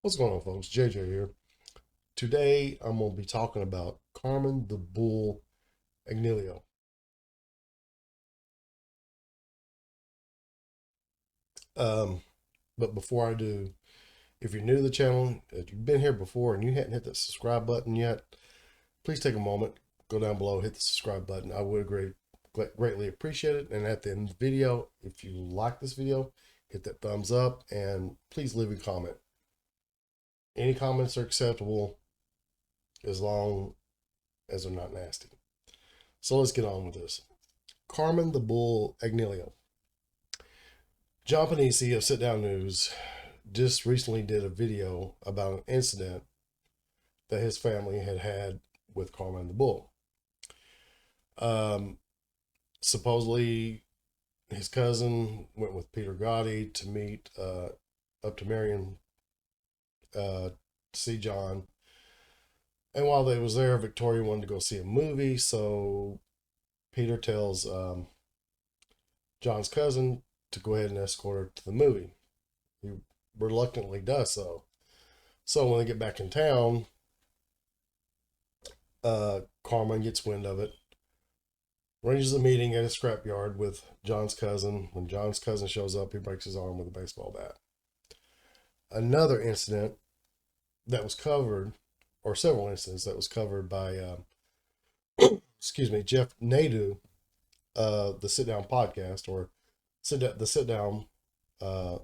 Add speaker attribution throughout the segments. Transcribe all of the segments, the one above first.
Speaker 1: What's going on, folks? JJ here. Today, I'm going to be talking about Carmen the Bull Agnello. Um, but before I do, if you're new to the channel, if you've been here before and you hadn't hit that subscribe button yet, please take a moment, go down below, hit the subscribe button. I would greatly appreciate it. And at the end of the video, if you like this video, hit that thumbs up and please leave a comment. Any comments are acceptable as long as they're not nasty. So let's get on with this. Carmen the Bull Agnello. John Penisi of Sitdown News just recently did a video about an incident that his family had with Carmine the Bull. Supposedly, his cousin went with Peter Gotti to meet up to Marion to see John. And while they was there, Victoria wanted to go see a movie, so Peter tells John's cousin to go ahead and escort her to the movie. He reluctantly does so. So when they get back in town, Carmen gets wind of it, arranges a meeting at a scrapyard with John's cousin. When John's cousin shows up, he breaks his arm with a baseball bat. Another incident that was covered, or several incidents that was covered by, Jeff Nadu, the Sitdown podcast, or the Sitdown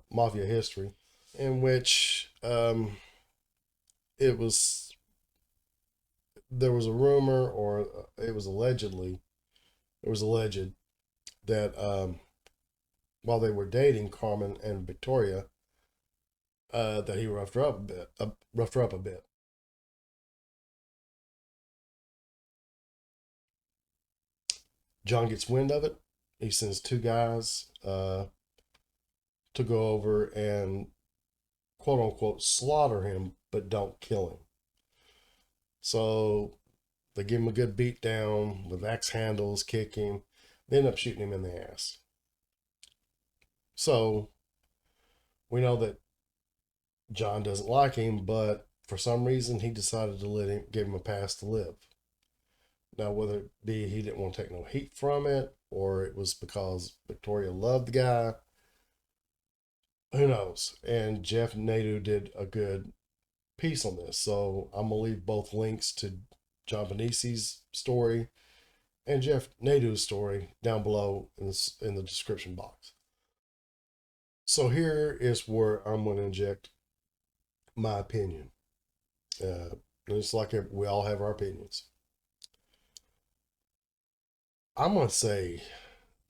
Speaker 1: Mafia History, in which it was there was a rumor, or it was alleged that while they were dating, Carmen and Victoria, that he roughed her up a bit. John gets wind of it. He sends two guys to go over and quote unquote slaughter him, but don't kill him. So they give him a good beat down with axe handles, kick him. They end up shooting him in the ass. So we know that John doesn't like him, but for some reason he decided to give him a pass to live. Now, whether it be he didn't want to take no heat from it, or it was because Victoria loved the guy, who knows? And Jeff Nadu did a good piece on this. So I'm going to leave both links to John Penisi's story and Jeff Nadu's story down below in the description box. So here is where I'm going to inject my opinion. It's like we all have our opinions. I'm going to say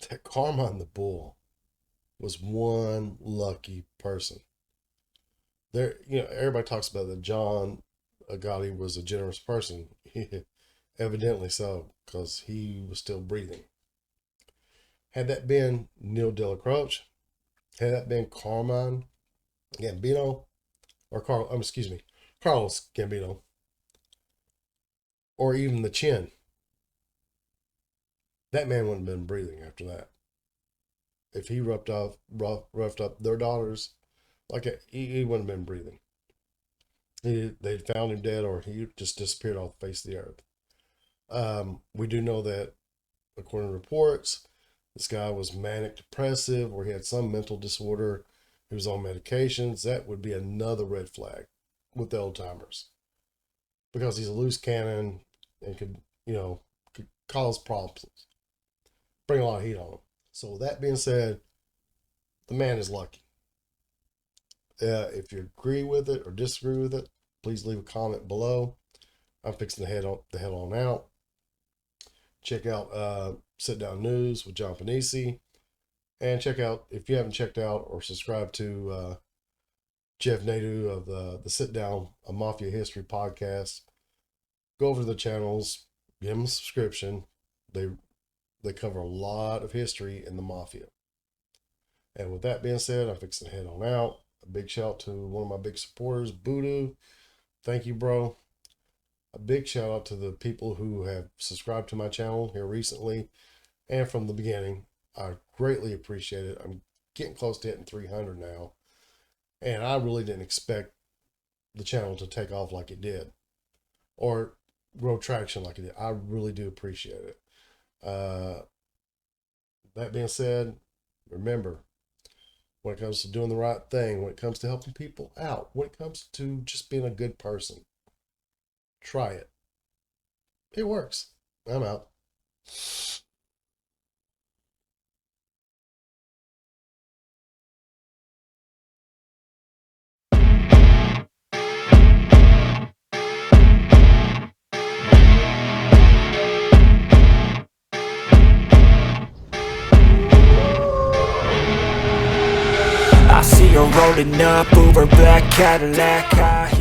Speaker 1: that Carmine the Bull was one lucky person. Everybody talks about that John Gotti was a generous person. Evidently so, because he was still breathing. Had that been Neil Dellacroce, had that been Carmine Gambino, or Carlos Gambino, or even the Chin, that man wouldn't have been breathing after that. If he roughed up their daughters like that, he wouldn't have been breathing. They'd found him dead, or he just disappeared off the face of the earth. We do know that, according to reports, this guy was manic depressive, or he had some mental disorder. He was on medications. That would be another red flag with the old timers, because he's a loose cannon and could cause problems, bring a lot of heat on him. So that being said, the man is lucky. If you agree with it or disagree with it, please leave a comment below. I'm fixing to head on out. Check out Sitdown News with John Penisi. And check out, if you haven't checked out or subscribed to Jeff Nadu of the Sitdown, a Mafia History Podcast, go over to the channels, give them a subscription. They cover a lot of history in the Mafia. And with that being said, I'm fixing to head on out. A big shout out to one of my big supporters, Voodoo. Thank you, bro. A big shout out to the people who have subscribed to my channel here recently and from the beginning. I greatly appreciate it. I'm getting close to hitting 300 now. And I really didn't expect the channel to take off like it did, or grow traction like it did. I really do appreciate it. That being said, remember, when it comes to doing the right thing, when it comes to helping people out, when it comes to just being a good person, try it. It works. I'm out.
Speaker 2: I see her rolling up, Uber black Cadillac.